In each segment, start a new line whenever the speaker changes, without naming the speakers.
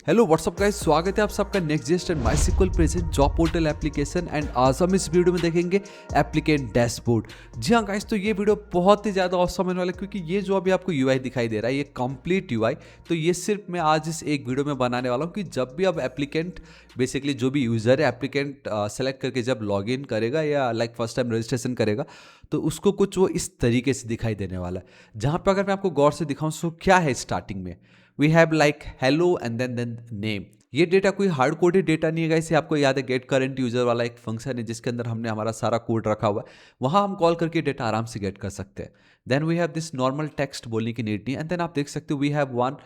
Hello what's up guys, स्वागत है आप सबका Next.js and MySQL present job portal application. एंड आज हम इस वीडियो में देखेंगे एप्लीकेंट डैशबोर्ड। जी हाँ गाइस, तो ये वीडियो बहुत ही ज़्यादा ऑसम होने वाला है क्योंकि ये जो अभी आपको यूआई दिखाई दे रहा है ये कंप्लीट यूआई, तो ये सिर्फ मैं आज इस एक वीडियो में बनाने वाला हूँ कि जब भी अब एप्लीकेंट बेसिकली जो भी यूज़र है एप्लीकेंट सेलेक्ट करके जब लॉग इन करेगा या लाइक फर्स्ट टाइम रजिस्ट्रेशन करेगा तो उसको कुछ वो इस तरीके से दिखाई देने वाला है। जहाँ पर अगर मैं आपको गौर से दिखाऊँ तो क्या है स्टार्टिंग में we have like hello and then name. ये डेटा कोई हार्ड कोडेड डेटा नहीं है गाइस, आपको याद है गेट करंट यूजर वाला एक फंक्शन है जिसके अंदर हमने हमारा सारा कोड रखा हुआ है, वहां हम कॉल करके डेटा आराम से गेट कर सकते हैं। Then we have this normal text बोलने की नीड नहीं। एंड देन आप देख सकते हो वी हैव वन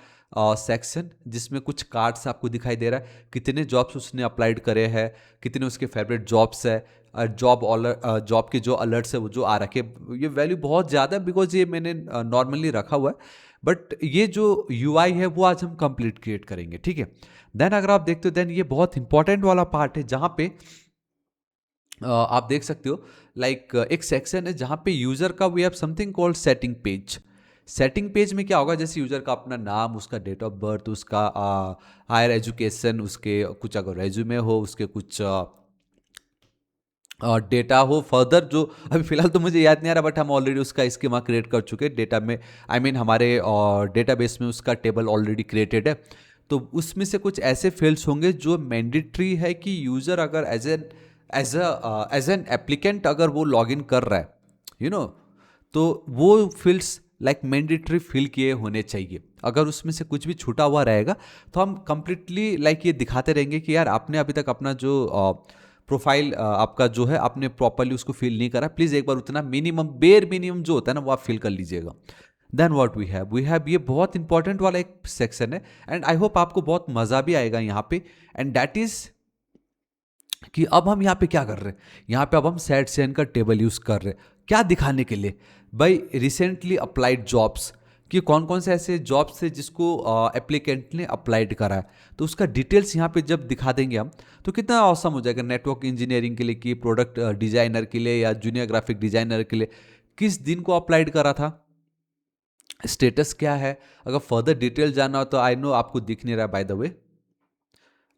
सेक्शन जिसमें कुछ कार्ड्स आपको दिखाई दे रहा है, कितने जॉब्स उसने अप्लाइड करे हैं, कितने उसके फेवरेट जॉब्स है, जॉब के जो अलर्ट्स है वो जो आ रखे। ये वैल्यू बहुत ज़्यादा है बिकॉज ये मैंने नॉर्मली रखा हुआ है, बट ये जो यूआई है वो आज हम कंप्लीट क्रिएट करेंगे, ठीक है। देन अगर आप देखते हो देन ये बहुत इंपॉर्टेंट वाला पार्ट है जहाँ पे आप देख सकते हो लाइक एक सेक्शन है जहाँ पे यूजर का we have something called setting page. Setting page में क्या होगा, जैसे यूजर का अपना नाम, उसका डेट ऑफ बर्थ, उसका हायर एजुकेशन, उसके कुछ अगर रेज्यूमे हो, उसके कुछ डेटा हो फर्दर, जो अभी फिलहाल तो मुझे याद नहीं आ रहा बट हम ऑलरेडी उसका स्कीमा क्रिएट कर चुके हैं डेटा में। आई मीन हमारे डेटाबेस में उसका टेबल ऑलरेडी क्रिएटेड है। तो उसमें से कुछ ऐसे फील्ड्स होंगे जो मैंडेटरी है कि यूज़र अगर एज एन एप्लीकेंट अगर वो लॉग इन कर रहा है तो वो फील्ड्स लाइक मैंडेटरी फिल किए होने चाहिए। अगर उसमें से कुछ भी छूटा हुआ रहेगा तो हम कंप्लीटली लाइक ये दिखाते रहेंगे कि यार आपने अभी तक अपना जो प्रोफाइल आपका जो है आपने प्रॉपरली उसको फिल नहीं करा, प्लीज़ एक बार उतना मिनिमम बेर मिनिमम जो होता है ना वो आप फिल कर लीजिएगा। देन व्हाट वी हैव ये बहुत इंपॉर्टेंट वाला एक सेक्शन है एंड आई होप आपको बहुत मज़ा भी आएगा यहाँ पे। एंड दैट इज़ कि अब हम यहाँ पे क्या कर रहे हैं, यहाँ पे अब हम सेट सेन का टेबल यूज़ कर रहे हैं क्या दिखाने के लिए, भाई रिसेंटली अप्लाइड जॉब्स कि कौन कौन से ऐसे जॉब्स थे जिसको एप्लीकेंट ने अप्लाइड करा है, तो उसका डिटेल्स यहाँ पे जब दिखा देंगे हम तो कितना औसम हो जाएगा। नेटवर्क इंजीनियरिंग के लिए कि प्रोडक्ट डिजाइनर के लिए या जूनियर ग्राफिक डिजाइनर के लिए किस दिन को अप्लाइड करा था, स्टेटस क्या है। अगर फर्दर डिटेल जानना हो तो आई नो आपको दिख नहीं रहा बाय द वे,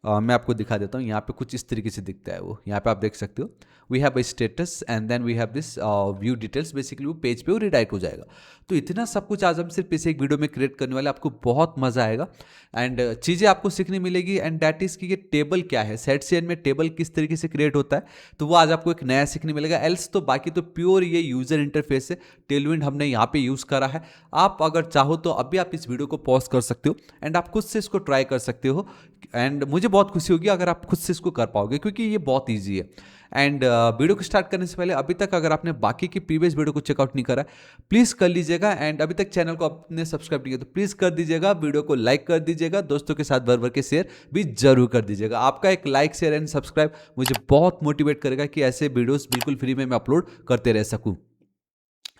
मैं आपको दिखा देता हूँ। यहाँ पे कुछ इस तरीके से दिखता है, वो यहाँ पे आप देख सकते हो we have a status and then we have this view details. Basically वो पेज पे वो रिडायरेक्ट हो जाएगा। तो इतना सब कुछ आज हम सिर्फ इसे एक वीडियो में क्रिएट करने वाले, आपको बहुत मजा आएगा एंड चीज़ें आपको सीखने मिलेगी। एंड दैट इज़ कि ये टेबल क्या है, सेट सीएन में टेबल किस तरीके से क्रिएट होता है, तो वो आज आपको एक नया सीखने मिलेगा। एल्स तो बाकी तो प्योर ये यूजर इंटरफेस है, टेलविंड हमने यहाँ पे यूज़ करा है। आप अगर चाहो तो अभी आप इस वीडियो को पॉज कर सकते हो एंड आप खुद से इसको ट्राई कर सकते हो। एंड मुझे बहुत खुशी होगी अगर आप खुद से इसको कर पाओगे क्योंकि ये बहुत ईजी है। एंड वीडियो को स्टार्ट करने से पहले अभी तक अगर आपने बाकी की प्रीवियस वीडियो को चेकआउट नहीं करा प्लीज़ कर लीजिएगा। एंड अभी तक चैनल को आपने सब्सक्राइब नहीं किया तो प्लीज़ कर दीजिएगा, वीडियो को लाइक कर दीजिएगा, दोस्तों के साथ भर भर के शेयर भी जरूर कर दीजिएगा। आपका एक लाइक शेयर एंड सब्सक्राइब मुझे बहुत मोटिवेट करेगा कि ऐसे वीडियोज़ बिल्कुल फ्री में मैं अपलोड करते रह सकूँ।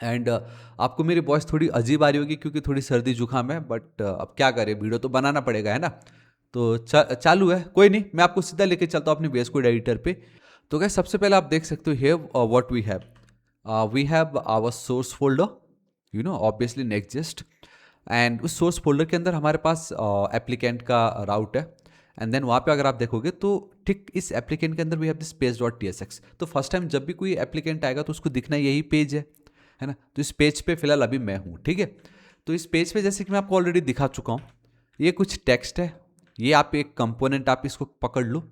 एंड आपको मेरी वॉइस थोड़ी अजीब आ रही होगी क्योंकि थोड़ी सर्दी जुकाम है, बट अब क्या करें, वीडियो तो बनाना पड़ेगा है ना। तो चालू है, कोई नहीं, मैं आपको सीधा लेके चलता हूँ अपने VS कोड एडिटर पे। तो क्या सबसे पहले आप देख सकते हो have what we have our source folder, obviously next. And उस सोर्स फोल्डर के अंदर हमारे पास एप्लीकेंट का राउट है। एंड देन वहाँ पे अगर आप देखोगे तो ठीक इस एप्लीकेंट के अंदर we have this page dot TSX। तो फर्स्ट टाइम जब भी कोई एप्लीकेंट आएगा तो उसको दिखना यही पेज है ना। तो इस पेज पे फिलहाल अभी मैं हूँ, ठीक है। तो इस पेज पे जैसे कि मैं आपको ऑलरेडी दिखा चुका हूँ, ये कुछ टेक्स्ट है, ये आप एक कंपोनेंट आप इसको पकड़ लो,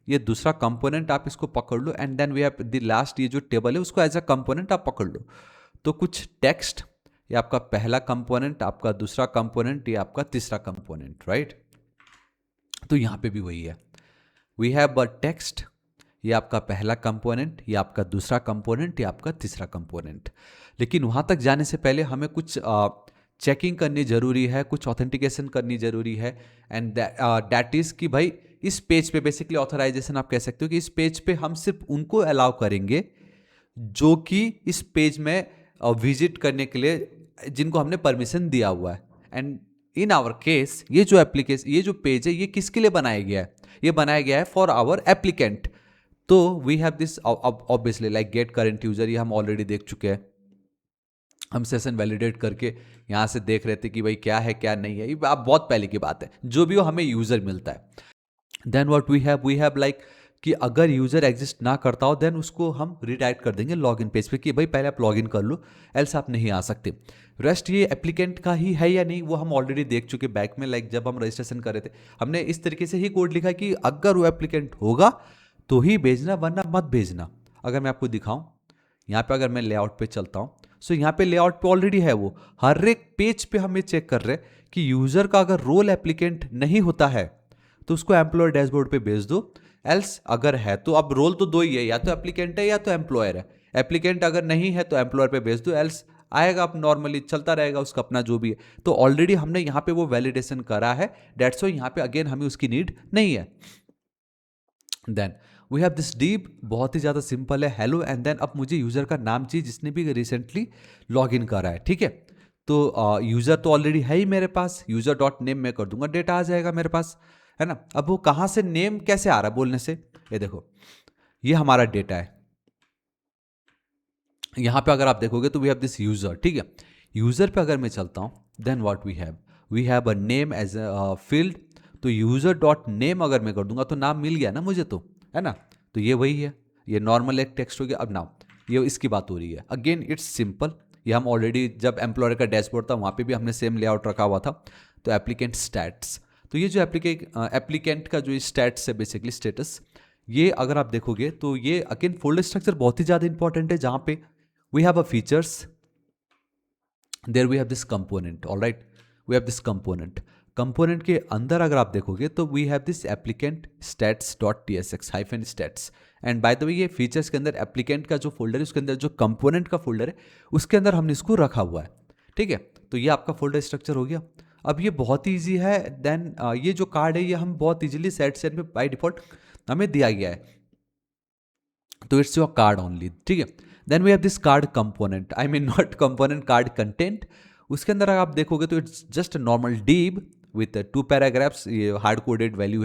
ये दूसरा कंपोनेंट आप इसको पकड़ लो and then we have the last, ये जो टेबल है उसको एज अ कंपोनेंट आप पकड़ लो। तो कुछ टेक्स्ट, ये आपका पहला कंपोनेंट, आपका दूसरा कंपोनेंट, ये आपका तीसरा कंपोनेंट, राइट। तो यहाँ पे भी वही है, वी हैव अ टेक्स्ट, ये आपका पहला कंपोनेंट, ये आपका दूसरा कंपोनेंट, ये आपका तीसरा कंपोनेंट। लेकिन वहाँ तक जाने से पहले हमें कुछ चेकिंग करनी जरूरी है, कुछ ऑथेंटिकेशन करनी जरूरी है। एंड दैट इज़ कि भाई इस पेज पे बेसिकली ऑथराइजेशन आप कह सकते हो कि इस पेज पे हम सिर्फ उनको अलाउ करेंगे जो कि इस पेज में विजिट करने के लिए जिनको हमने परमिशन दिया हुआ है। एंड इन आवर केस ये जो एप्लीकेशन, ये जो पेज है, ये किसके लिए बनाया गया है, ये बनाया गया है फॉर आवर एप्लीकेंट। तो we have this obviously like get current user, ये हम ऑलरेडी देख चुके हैं। हम सेशन वैलिडेट करके यहाँ से देख रहे थे कि भाई क्या है क्या नहीं है, ये आप बहुत पहले की बात है, जो भी हो हमें यूज़र मिलता है। Then what we have like कि अगर यूज़र एग्जिस्ट ना करता हो देन उसको हम रिडायरेक्ट कर देंगे लॉगिन पेज पे कि भाई पहले आप लॉगिन कर लो, एल्स आप नहीं आ सकते। रेस्ट ये एप्लीकेंट का ही है या नहीं वो हम ऑलरेडी देख चुके बैक में, लाइक जब हम रजिस्ट्रेशन कर रहे थे हमने इस तरीके से ही कोड लिखा कि अगर वो एप्लीकेंट होगा तो ही भेजना वरना मत भेजना। अगर मैं आपको दिखाऊं, यहाँ पे अगर मैं लेआउट पे चलता हूँ, सो यहाँ पे लेआउट पे ऑलरेडी है वो, हर एक पेज पे हम ये चेक कर रहे हैं कि यूज़र का अगर रोल एप्लीकेंट नहीं होता है तो उसको एम्प्लॉयर डैशबोर्ड पे भेज दो, एल्स अगर है तो अब रोल तो दो ही है, या तो एप्लीकेंट है या तो एम्प्लॉयर है। एप्लीकेंट अगर नहीं है तो एम्प्लॉयर पे भेज दो, एल्स आएगा अब नॉर्मली चलता रहेगा उसका अपना जो भी है। तो ऑलरेडी हमने यहाँ पे वो वैलिडेशन करा है, डेट्स व्हाई यहाँ पे अगेन हमें उसकी नीड नहीं है। Then we have this div, बहुत ही ज़्यादा सिंपल है, हेलो एंड देन अब मुझे यूज़र का नाम चाहिए जिसने भी रिसेंटली लॉग इन करा है, ठीक है। तो यूज़र तो ऑलरेडी है ही मेरे पास, यूज़र डॉट नेम मैं कर दूंगा, डेटा आ जाएगा मेरे पास, है ना। अब वो कहाँ से नेम कैसे आ रहा है बोलने से, ये देखो ये हमारा डेटा है। यहाँ पे अगर आप देखोगे तो वी हैव दिस यूज़र, ठीक है। यूज़र पे अगर मैं चलता हूँ then what we have a name as a field. तो यूज़र डॉट नेम अगर मैं कर दूंगा तो नाम मिल गया ना मुझे, तो है ना। तो ये वही है, ये नॉर्मल एक टेक्स्ट हो गया। अब नाउ ये इसकी बात हो रही है, अगेन इट्स सिंपल, ये हम ऑलरेडी जब एम्प्लॉयर का डैशबोर्ड था वहाँ पे भी हमने सेम लेआउट रखा हुआ था। तो एप्लीकेंट स्टैट्स, तो ये जो एप्लीकेंट का जो स्टैट्स है बेसिकली स्टेटस, ये अगर आप देखोगे तो ये अगेन फोल्डर स्ट्रक्चर बहुत ही ज़्यादा इंपॉर्टेंट है, जहाँ पे we have a features, there we have this component, all right, we have this component के अंदर अगर आप देखोगे तो we have this applicant stats dot tsx hyphen stats, and by the way ये फीचर्स के अंदर एप्लीकेंट का जो फोल्डर है उसके अंदर जो कंपोनेंट का फोल्डर है उसके अंदर हमने इसको रखा हुआ है, ठीक है। तो ये आपका फोल्डर स्ट्रक्चर हो गया। अब ये बहुत ही ईजी है, देन ये जो कार्ड है ये हम बहुत इजीली सेट सेट में बाय डिफॉल्ट हमें दिया गया है, तो इट्स योर कार्ड ओनली, ठीक है। Then we have this card component, I mean not component, card content. उसके अंदर अगर आप देखोगे तो it's just normal div with 2 paragraphs, ये हार्ड कोडेड वैल्यू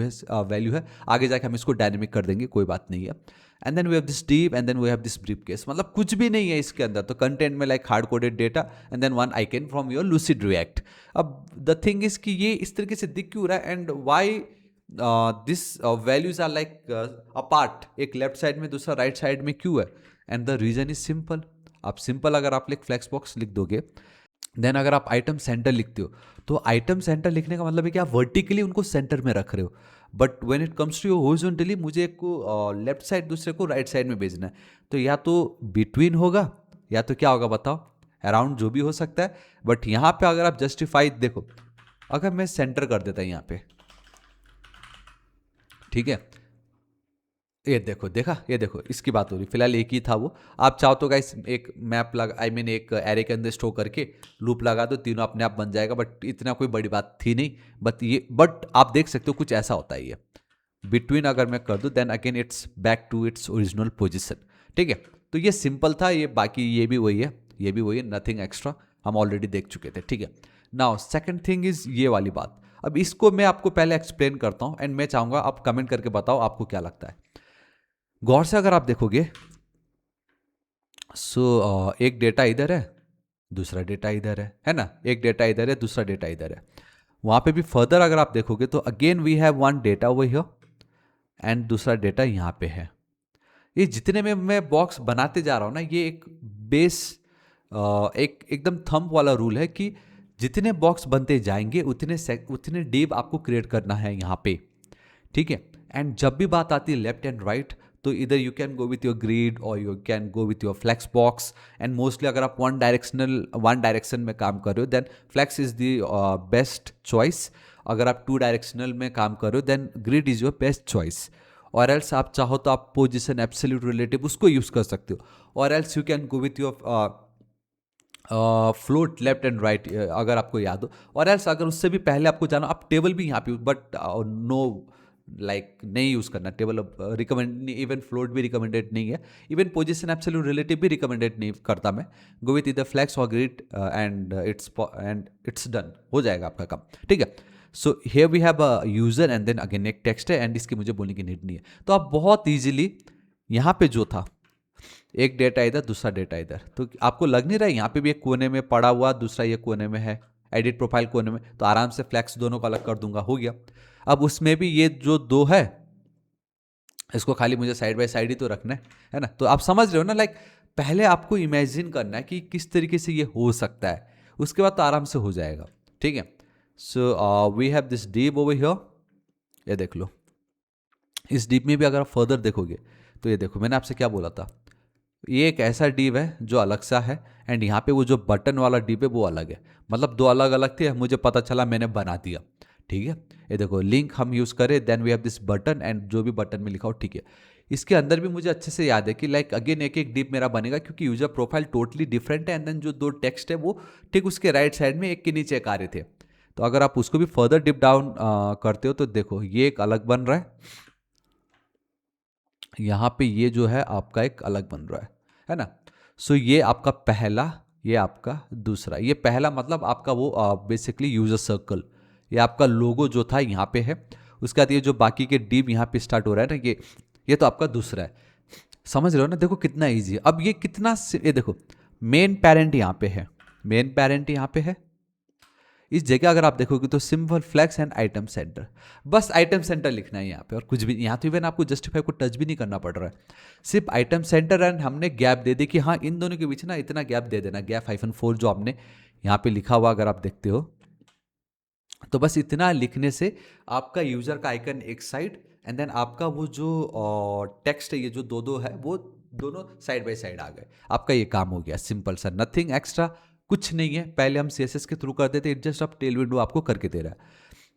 है, आगे जाके हम इसको डायनेमिक कर देंगे, कोई बात नहीं है। And then we have this div and then we have this brief case, मतलब कुछ भी नहीं है इसके अंदर। तो कंटेंट में like hard coded data and then one icon from your Lucide react. अब द थिंग इज कि ये इस तरीके से दिख क्यों रहा है and why this values are like apart, एक लेफ्ट साइड में दूसरा राइट साइड में क्यों है, and the reason is simple. आप सिंपल अगर आप फ्लेक्स बॉक्स लिख दोगे, देन अगर आप आइटम सेंटर लिखते हो तो आइटम सेंटर लिखने का मतलब है कि आप वर्टिकली उनको सेंटर में रख रहे हो, but when it comes to your horizontally मुझे एक को लेफ्ट साइड दूसरे को राइट साइड में भेजना है, तो या तो बिटवीन होगा या तो क्या होगा बताओ, अराउंड, जो भी हो सकता है। बट यहाँ पे अगर आप जस्टिफाई देखो, अगर मैं सेंटर कर देता यहाँ पे, ठीक है, ये देखो, देखा, ये देखो इसकी बात हो रही, फिलहाल एक ही था वो। आप चाहो तो गाइस एक मैप लगा, आई मीन एक एरे के अंदर स्टोर करके लूप लगा दो, तीनों अपने आप बन जाएगा, बट इतना कोई बड़ी बात थी नहीं। बट आप देख सकते हो कुछ ऐसा होता है ये बिटवीन अगर मैं कर दूं then again it's back to its original position, ठीक है। तो ये सिंपल था, ये बाकी ये भी वही है, ये भी वही है, नथिंग एक्स्ट्रा, हम ऑलरेडी देख चुके थे, ठीक है। नाउ सेकेंड थिंग इज ये वाली बात, अब इसको मैं आपको पहले एक्सप्लेन करता हूँ एंड मैं चाहूंगा आप कमेंट करके बताओ आपको क्या लगता है। गौर से अगर आप देखोगे एक डेटा इधर है, दूसरा डेटा इधर है ना, एक डेटा इधर है, दूसरा डेटा इधर है। वहां पे भी फर्दर अगर आप देखोगे तो again we have one data over here and दूसरा डेटा यहाँ पे है। ये जितने में मैं बॉक्स बनाते जा रहा हूँ ना, ये एक बेस एक एकदम थंब वाला रूल है कि जितने बॉक्स बनते जाएंगे उतने डिव आपको क्रिएट करना है यहाँ पे, ठीक है। एंड जब भी बात आती है लेफ्ट एंड राइट, तो इधर you can go with your grid और you can go with your flex box, and mostly अगर आप वन डायरेक्शन में काम कर रहे हो then flex is the best choice. अगर आप 2 डायरेक्शनल में काम कर रहे हो then grid is your best choice, और एल्स आप चाहो तो आप पोजिशन एब्सोल्यूट रिलेटिव उसको यूज कर सकते हो, और else you can go with your float left and right अगर आपको याद हो, और एल्स अगर उससे भी पहले आपको जाना आप टेबल भी यहाँ पे, बट नो लाइक नहीं यूज़ करना टेबल, रिकमेंड, इवन फ्लोट भी रिकमेंडेड नहीं है, इवन पोजीशन एब्सोल्यूट रिलेटिव भी रिकमेंडेड नहीं करता मैं। गो विथ इधर फ्लैक्स और ग्रिड एंड इट्स डन, हो जाएगा आपका काम, ठीक है। So here we have a user and then again एक टेक्स्ट है एंड इसकी मुझे बोलने की नीड नहीं है। तो आप बहुत ईजिली यहाँ पे जो था एक डेटा इधर, दूसरा डेटा इधर। तो आपको लग नहीं रहा है यहाँ पे भी एक कोने में पड़ा हुआ, दूसरा ये कोने में है, एडिट प्रोफाइल कोने में, तो आराम से फ्लैक्स दोनों को अलग कर दूंगा, हो गया। अब उसमें भी ये जो दो है, इसको खाली मुझे साइड बाय साइड ही तो रखना है ना। तो आप समझ रहे हो ना, लाइक पहले आपको इमेजिन करना है कि किस तरीके से ये हो सकता है, उसके बाद तो आराम से हो जाएगा, ठीक है। So we have this div over here, ये देख लो। इस डीप में भी अगर आप फर्दर देखोगे तो ये देखो, मैंने आपसे क्या बोला था, ये एक ऐसा डिव है जो अलग सा है, एंड यहाँ पे वो जो बटन वाला डिव है वो अलग है। मतलब दो अलग अलग थे, मुझे पता चला, मैंने बना दिया, ठीक है। ये देखो, लिंक हम यूज़ करें, then we have this button, and जो भी बटन में लिखा हो, ठीक है। इसके अंदर भी मुझे अच्छे से याद है कि लाइक अगेन एक एक डिप मेरा बनेगा, क्योंकि यूजर प्रोफाइल टोटली डिफरेंट है, एंड देन जो दो टेक्स्ट है वो ठीक उसके राइट साइड में एक के नीचे एक आ रहे थे। तो अगर आप उसको भी फर्दर डिप डाउन करते हो तो देखो ये एक अलग बन रहा है, यहाँ पे ये जो है आपका एक अलग बन रहा है ना। सो ये आपका पहला, ये आपका दूसरा। ये पहला मतलब आपका वो बेसिकली यूजर सर्कल, ये आपका लोगो जो था यहाँ पे है। उसके बाद ये जो बाकी के डिव यहाँ पे स्टार्ट हो रहा है ना, ये तो आपका दूसरा है। समझ रहे हो ना, देखो कितना ईजी है। अब ये कितना ये देखो, मेन पेरेंट यहाँ पे है, मेन पेरेंट यहाँ पे है। इस जगह अगर आप देखोगे तो simple flex and item center, बस आइटम सेंटर लिखना है यहाँ पे, और कुछ भी यहाँ तो इवन आपको जस्टिफाई को टच भी नहीं करना पड़ रहा है, सिर्फ आइटम सेंटर। एंड हमने गैप दे दी कि हाँ इन दोनों के बीच ना इतना गैप दे देना, गैप -4 जो आपने यहाँ पे लिखा हुआ अगर आप देखते हो, तो बस इतना लिखने से आपका यूजर का आइकन एक साइड, एंड देन आपका वो जो टेक्स्ट है, ये जो दो दो है वो दोनों साइड बाय साइड आ गए। आपका ये काम हो गया, सिंपल सा, नथिंग एक्स्ट्रा, कुछ नहीं है। पहले हम CSS के थ्रू करते थे, इट जस्ट अब टेल विंडो आपको करके दे रहा है।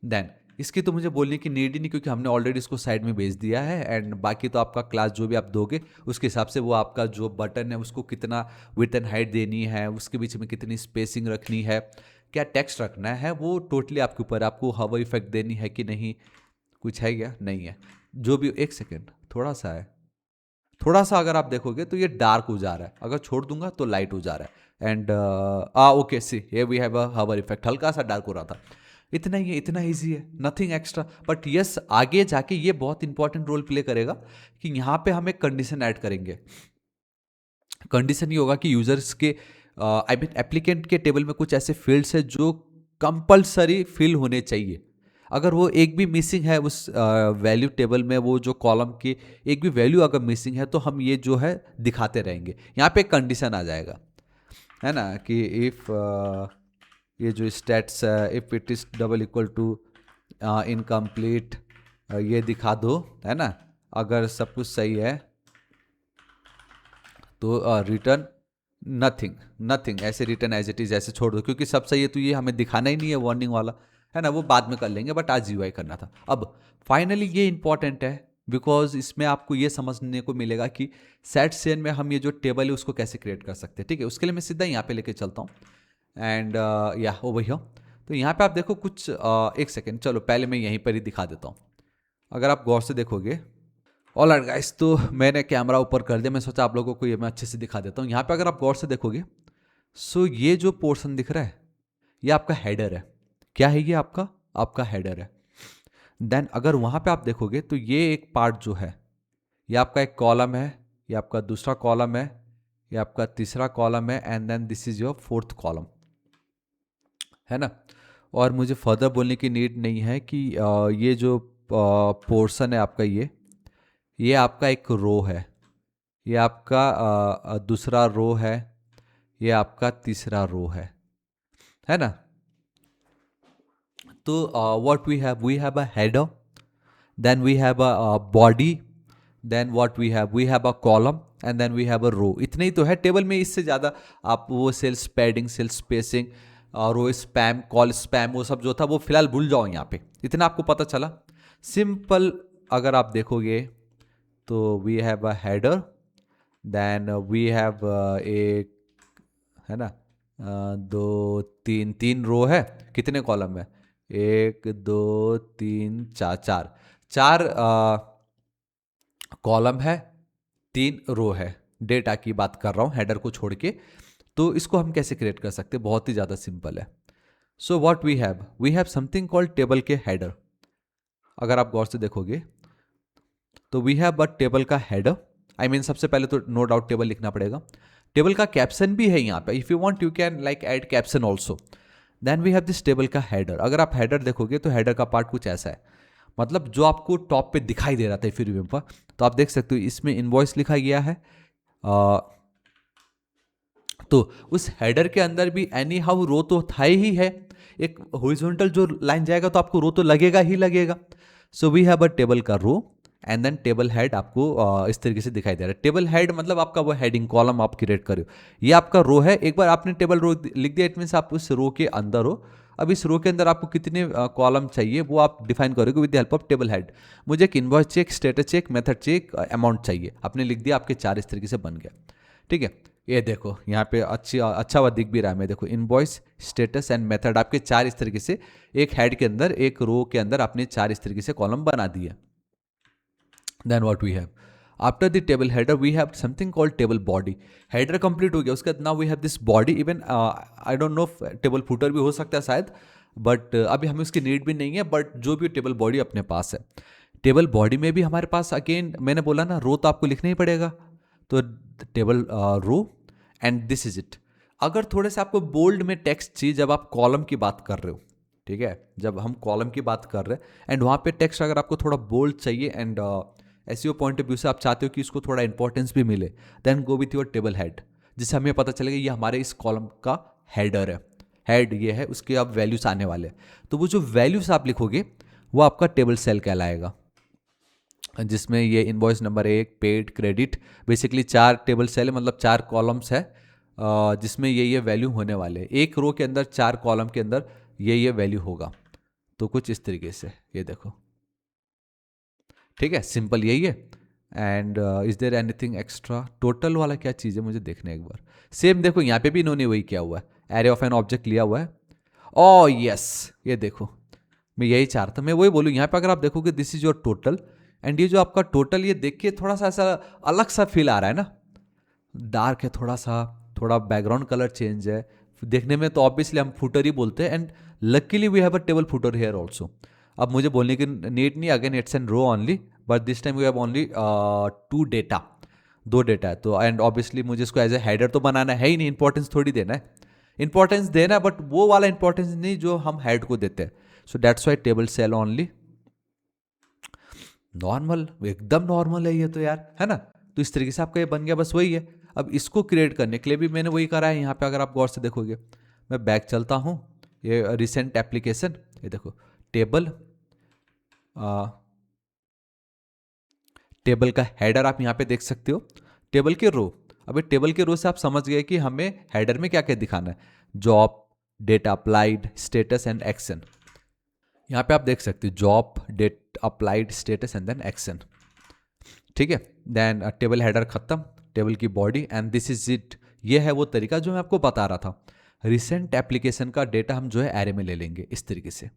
देन इसकी तो मुझे बोलने की नीड ही नहीं, क्योंकि हमने ऑलरेडी इसको साइड में भेज दिया है। एंड बाकी तो आपका क्लास जो भी आप दोगे उसके हिसाब से वो आपका जो बटन है उसको कितना विड्थ एंड हाइट देनी है, उसके बीच में कितनी स्पेसिंग रखनी है, क्या टेक्स्ट रखना है, वो टोटली आपके ऊपर। आपको हवा इफेक्ट देनी है कि नहीं, कुछ है क्या, नहीं है। जो भी, एक सेकेंड, थोड़ा सा है, थोड़ा सा अगर आप देखोगे तो ये डार्क हो जा रहा है, अगर छोड़ दूंगा तो लाइट हो जा रहा है। एंड ओके, सी ये वी हैव अ हवर इफेक्ट, हल्का सा डार्क हो रहा था। इतना ही है, इतना ईजी है, नथिंग एक्स्ट्रा। बट यस, आगे जाके ये बहुत इंपॉर्टेंट रोल प्ले करेगा कि यहाँ पे हम एक कंडीशन ऐड करेंगे। कंडीशन ये होगा कि यूजर्स के आई मीन एप्लीकेंट के टेबल में कुछ ऐसे फील्ड्स है जो कंपलसरी फिल होने चाहिए। अगर वो एक भी मिसिंग है उस वैल्यू टेबल में, वो जो कॉलम की एक भी वैल्यू अगर मिसिंग है, तो हम ये जो है दिखाते रहेंगे। यहाँ पे एक कंडीशन आ जाएगा, है ना, कि इफ़ ये जो स्टेट्स है, if it is double equal to incomplete, ये दिखा दो, है ना। अगर सब कुछ सही है तो रिटर्न नथिंग, नथिंग, ऐसे रिटर्न एज इट इज ऐसे छोड़ दो, क्योंकि सब सही है तो ये हमें दिखाना ही नहीं है वार्निंग वाला, है ना। वो बाद में कर लेंगे, बट आज यूआई करना था। अब फाइनली ये इंपॉर्टेंट है, बिकॉज इसमें आपको ये समझने को मिलेगा कि सेट सेन में हम ये जो टेबल है उसको कैसे क्रिएट कर सकते हैं, ठीक है। उसके लिए मैं सीधा यहाँ पे लेके चलता हूँ, एंड या ओवर हियर। तो यहाँ पे आप देखो कुछ एक सेकेंड, चलो पहले मैं यहीं पर ही दिखा देता हूँ। अगर आप गौर से देखोगे, ऑलराइट गाइस, तो मैंने कैमरा ऊपर कर दिया, मैं सोचा आप लोगों को ये मैं अच्छे से दिखा देता हूँ। यहाँ पे अगर आप गौर से देखोगे, सो ये जो पोर्शन दिख रहा है ये आपका हेडर है। क्या है ये आपका, आपका हेडर है। देन अगर वहाँ पे आप देखोगे तो ये एक पार्ट जो है ये आपका एक कॉलम है, ये आपका दूसरा कॉलम है, ये आपका तीसरा कॉलम है, and then this is your fourth column, है ना। और मुझे फर्दर बोलने की नीड नहीं है कि ये जो पोर्शन है आपका, ये आपका एक रो है, ये आपका दूसरा रो है, ये आपका तीसरा रो है ना। तो what we have a header, then we have a body, then what we have a column, and then we have a row. इतने ही तो है टेबल में, इससे ज़्यादा आप वो सेल्स पैडिंग, सेल्स स्पेसिंग, रो स्पैम, कॉल स्पैम, वो सब जो था वो फिलहाल भूल जाओ। यहाँ पे इतना आपको पता चला, सिंपल। अगर आप देखोगे तो we have a header, then we have एक, है ना, दो तीन, तीन रो है, कितने कॉलम है, एक दो तीन चार, चार चार कॉलम है, तीन रो है। डेटा की बात कर रहा हूँ, हेडर को छोड़ के। तो इसको हम कैसे क्रिएट कर सकते हैं, बहुत ही ज़्यादा सिंपल है। So what we have something called table के हेडर। अगर आप गौर से देखोगे तो वी हैव अ टेबल का हेडर, आई मीन सबसे पहले तो नो डाउट टेबल लिखना पड़ेगा। टेबल का कैप्शन भी है यहाँ पे, if you want you can like add caption also. Then we have this table का हेडर। अगर आप हेडर देखोगे तो हेडर का पार्ट कुछ ऐसा है, मतलब जो आपको टॉप पे दिखाई दे रहा था फिर पर, तो आप देख सकते हो इसमें इनवॉइस लिखा गया है। तो उस हेडर के अंदर भी एनी हाउ रो तो था ही है, एक हॉरिजॉन्टल जो लाइन जाएगा तो आपको रो तो लगेगा ही लगेगा। So we have a table का row and then table head आपको इस तरीके से दिखाई दे रहा है। टेबल हेड मतलब आपका वो हेडिंग कॉलम आप क्रिएट कर रहे हो, ये आपका रो है। एक बार आपने टेबल रो लिख दिया, इट मीन्स आप उस रो के अंदर हो। अब इस रो के अंदर आपको कितने कॉलम चाहिए वो आप डिफाइन करोगे with the help of table head. मुझे एक invoice check, status check, method check, amount चाहिए, आपने लिख दिया, आपके 4 इस तरीके से बन गया। ठीक है, ये देखो यहाँ पे अच्छा हुआ दिख भी रहा है। मैं देखो इनवॉइस, स्टेटस एंड मेथड, आपके 4 इस तरीके से एक हेड के अंदर, एक रो के अंदर आपने 4 इस तरीके से कॉलम बना दिए। Then what we have after the table header, we have something called table body. Header complete हो गया, उसके बाद now we have this body. Even I don't know table footer भी हो सकता है शायद, बट अभी हमें उसकी नीड भी नहीं है। बट जो भी टेबल बॉडी अपने पास है, टेबल बॉडी में भी हमारे पास अगेन मैंने बोला ना रो तो आपको लिखना ही पड़ेगा। तो table row and this is it. अगर थोड़े से आपको बोल्ड में टेक्स्ट चाहिए जब आप कॉलम की बात कर रहे हो, ठीक है, जब हम कॉलम की बात कर रहे हैं एंड वहाँ पे टेक्स्ट अगर आपको थोड़ा बोल्ड चाहिए and SEO point of view से आप चाहते हो कि इसको थोड़ा इंपॉर्टेंस भी मिले, then go with your table head, जिससे हमें पता चलेगा ये हमारे इस कॉलम का हेडर है। हेड ये है, उसके अब वैल्यूज आने वाले हैं। तो वो जो वैल्यूज आप लिखोगे वो आपका टेबल सेल कहलाएगा, जिसमें ये invoice number 1, paid, credit, basically 4 table cell है, मतलब 4 कॉलम्स है जिसमें ये वैल्यू होने वाले हैं। एक रो के अंदर 4 कॉलम के अंदर ये वैल्यू होगा। तो कुछ इस तरीके से ये देखो, ठीक है, सिंपल यही है। And is there anything extra? Total वाला क्या चीज़ है, मुझे देखना एक बार। सेम देखो यहाँ पे भी इन्होंने वही किया हुआ है, एरे ऑफ एन ऑब्जेक्ट लिया हुआ है। ओ यस, ये देखो मैं यही चाह रहा था, मैं वही बोलूँ। यहाँ पे अगर आप देखोगे this is your total, and ये जो आपका टोटल, ये देख के थोड़ा सा ऐसा अलग सा फील आ रहा है ना, डार्क है थोड़ा सा, थोड़ा बैकग्राउंड कलर चेंज है देखने में। तो ऑब्वियसली हम फुटर ही बोलते हैं, and luckily we have a table footer here also. अब मुझे बोलने की नीड नहीं, again it's an row only, but this time we have only 2 data, 2 data है। तो एंड ऑब्वियसली मुझे इसको एज ए हेडर तो बनाना है ही नहीं, इंपॉर्टेंस थोड़ी देना है, इंपॉर्टेंस देना है बट वो वाला इंपॉर्टेंस नहीं जो हम हेड को देते हैं। So that's why table cell only. Normal, एकदम नॉर्मल है ये तो यार, है ना। तो इस तरीके से आपका ये बन गया, बस वही है। अब इसको क्रिएट करने के लिए भी मैंने वही करा है। यहाँ पे अगर आप गौर से देखोगे, मैं बैक चलता हूँ, ये रिसेंट एप्लीकेशन, ये देखो टेबल, टेबल का हेडर आप यहाँ पे देख सकते हो, टेबल के रो। अभी टेबल के रो से आप समझ गए कि हमें हेडर में क्या क्या दिखाना है, job, data applied, status and action. यहाँ पे आप देख सकते हो job, date applied, status and then action, ठीक है। देन टेबल हेडर खत्म, टेबल की body, and this is it. ये है वो तरीका जो मैं आपको बता रहा था। रिसेंट एप्लीकेशन का डेटा हम जो है एरे में ले लेंगे इस तरीके से।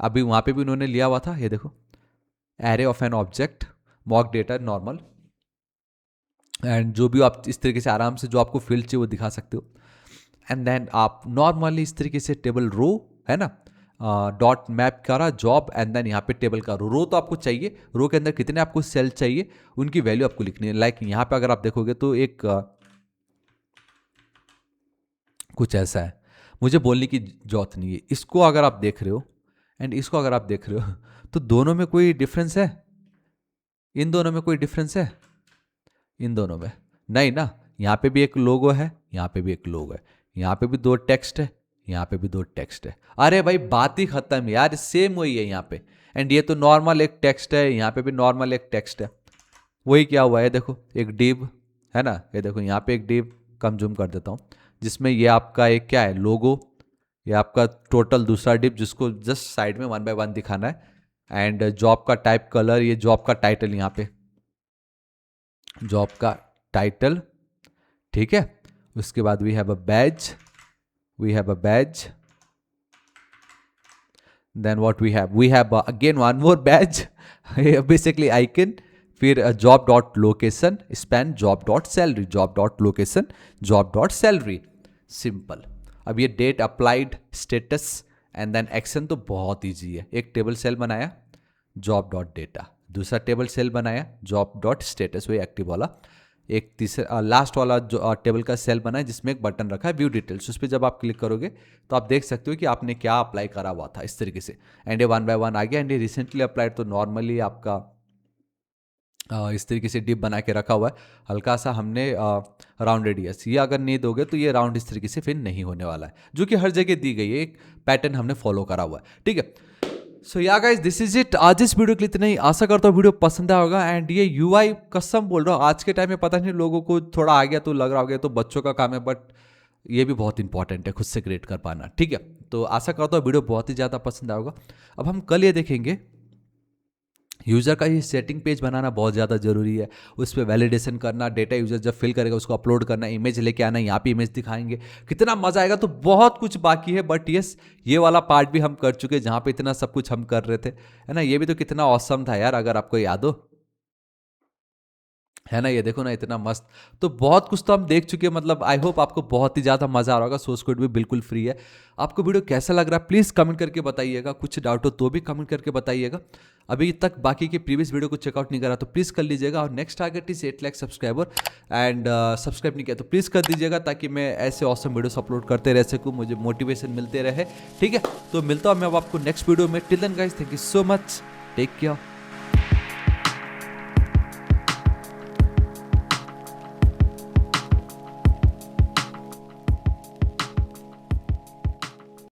अभी वहाँ पे भी उन्होंने लिया हुआ था, ये देखो array of an object, mock data normal, and जो भी आप इस तरीके से आराम से जो आपको फील्ड चाहिए वो दिखा सकते हो। एंड देन आप नॉर्मली इस तरीके से टेबल रो, है ना, डॉट मैप करा जॉब, एंड देन यहाँ पे टेबल का रो तो आपको चाहिए, रो के अंदर कितने आपको सेल चाहिए उनकी वैल्यू आपको लिखनी है। लाइक यहाँ पे अगर आप देखोगे तो एक कुछ ऐसा है, मुझे बोलने की जरूरत नहीं है। इसको अगर आप देख रहे हो एंड इसको अगर आप देख रहे हो तो दोनों में कोई डिफरेंस है? इन दोनों में कोई डिफरेंस है? इन दोनों में नहीं ना। यहाँ पे भी एक लोगो है, यहाँ पे भी एक लोगो है, यहाँ पे भी 2 टेक्स्ट है, यहाँ पे भी 2 टेक्स्ट है। अरे भाई बात ही खत्म यार, सेम वही है यहाँ पे। एंड ये तो नॉर्मल एक टेक्स्ट है, यहाँ पे भी नॉर्मल एक टेक्स्ट है। वही क्या हुआ है देखो, एक डिव है ना, ये देखो यहाँ पे एक डिव, कम जूम कर देता हूँ, जिसमें ये आपका एक क्या है, लोगो, ये आपका टोटल दूसरा डिव जिसको जस्ट साइड में 1 बाय 1 दिखाना है। एंड जॉब का टाइप कलर, ये जॉब का टाइटल, यहाँ पे जॉब का टाइटल, ठीक है। उसके बाद we have a badge, we have a badge, then what we have again one more badge, basically icon, फिर job dot location, span job dot salary, job dot location, job dot salary, simple. अब ये date applied, status and then action तो बहुत easy है। एक table cell बनाया, job dot data, दूसरा table cell बनाया जॉब डॉट स्टेटस, वही एक्टिव वाला। एक तीसरा लास्ट वाला जो टेबल का सेल बना है जिसमें एक बटन रखा है व्यू डिटेल्स, उस पर जब आप क्लिक करोगे तो आप देख सकते हो कि आपने क्या अप्लाई करा हुआ था इस तरीके से। एंड ये 1 बाय 1 आ गया। एंड ये रिसेंटली अप्लाइड, तो नॉर्मली आपका इस तरीके से डिप बना के रखा हुआ है। हल्का सा हमने राउंड रेडियस, ये अगर नहीं दोगे तो ये राउंड इस तरीके से फिर नहीं होने वाला है, जो कि हर जगह दी गई है, एक पैटर्न हमने फॉलो करा हुआ है, ठीक है। सो या गाइस, दिस इज इट। आज इस वीडियो के लिए इतना ही। आशा करता हूँ वीडियो पसंद आया होगा। एंड ये यूआई कसम बोल रहा हूँ, आज के टाइम में पता नहीं लोगों को थोड़ा आ गया तो लग रहा होगा तो बच्चों का काम है, बट ये भी बहुत इंपॉर्टेंट है खुद से क्रिएट कर पाना, ठीक है। तो आशा करता हूँ वीडियो बहुत ही ज़्यादा पसंद आया होगा। अब हम कल ये देखेंगे यूज़र का ये सेटिंग पेज बनाना बहुत ज़्यादा ज़रूरी है। उस पर वैलिडेशन करना, डेटा यूज़र जब फिल करेगा उसको अपलोड करना, इमेज लेके आना, यहाँ पे इमेज दिखाएंगे, कितना मज़ा आएगा। तो बहुत कुछ बाकी है, बट यस, ये वाला पार्ट भी हम कर चुके हैं जहाँ पे इतना सब कुछ हम कर रहे थे, है ना। ये भी तो कितना ऑसम था यार, अगर आपको याद हो, है ना। ये देखो ना, इतना मस्त। तो बहुत कुछ तो हम देख चुके हैं। मतलब आई होप आपको बहुत ही ज़्यादा मज़ा आ रहा होगा। सोर्स कोड भी बिल्कुल फ्री है। आपको वीडियो कैसा लग रहा है प्लीज़ कमेंट करके बताइएगा। कुछ डाउट हो तो भी कमेंट करके बताइएगा। अभी तक बाकी के प्रीवियस वीडियो को चेकआउट नहीं करा तो प्लीज़ कर लीजिएगा। और next target is 8 lakh subscriber. And subscribe नहीं किया तो प्लीज़ कर दीजिएगा, ताकि मैं ऐसे ऑसम वीडियोस अपलोड करते रह सकूँ, मुझे मोटिवेशन मिलते रहे, ठीक है। तो मिलता हूँ मैं अब आपको नेक्स्ट वीडियो में। Till then guys, thank you so much, take care.